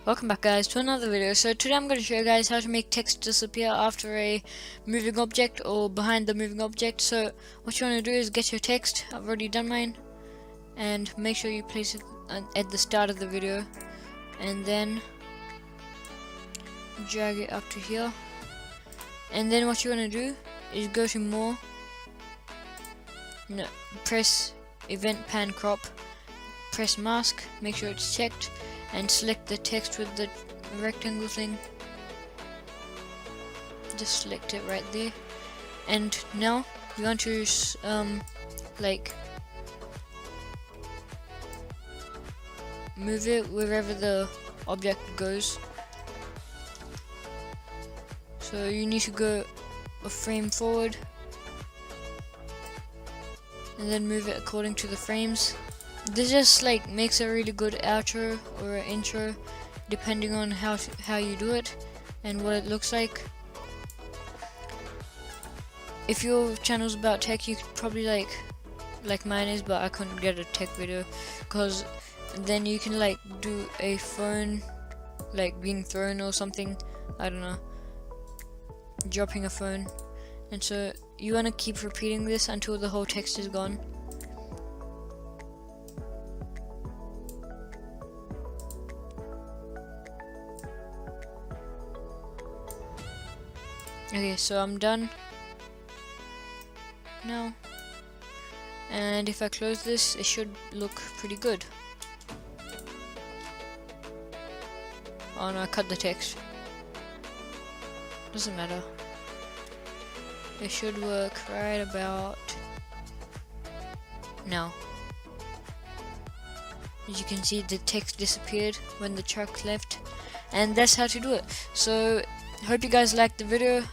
Welcome back guys to another video. So today I'm going to show you guys how to make text disappear after a moving object or behind the moving object. So what you want to do is get your text. I've already done mine, and make sure you place it at the start of the video, and then drag it up to here. And then what you want to do is go to more, press event pan crop, press mask, make sure it's checked, and select the text with the rectangle thing. Just select it right there, and now you want to like move it wherever the object goes. So you need to go a frame forward and then move it according to the frames. This just like makes a really good outro or an intro, depending on how you do it and what it looks like. If your channel's about tech, you could probably like mine is, but I couldn't get a tech video, because then you can like do a phone like being thrown or something, I don't know, dropping a phone. And so you want to keep repeating this until the whole text is gone. Okay, so I'm done now, and if I close this, it should look pretty good. Oh no, I cut the text. Doesn't matter. It should work right about now. As you can see, the text disappeared when the truck left, and that's how to do it. So hope you guys liked the video.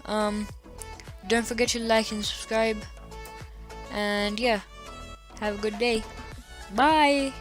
Don't forget to like and subscribe, and yeah, have a good day. Bye.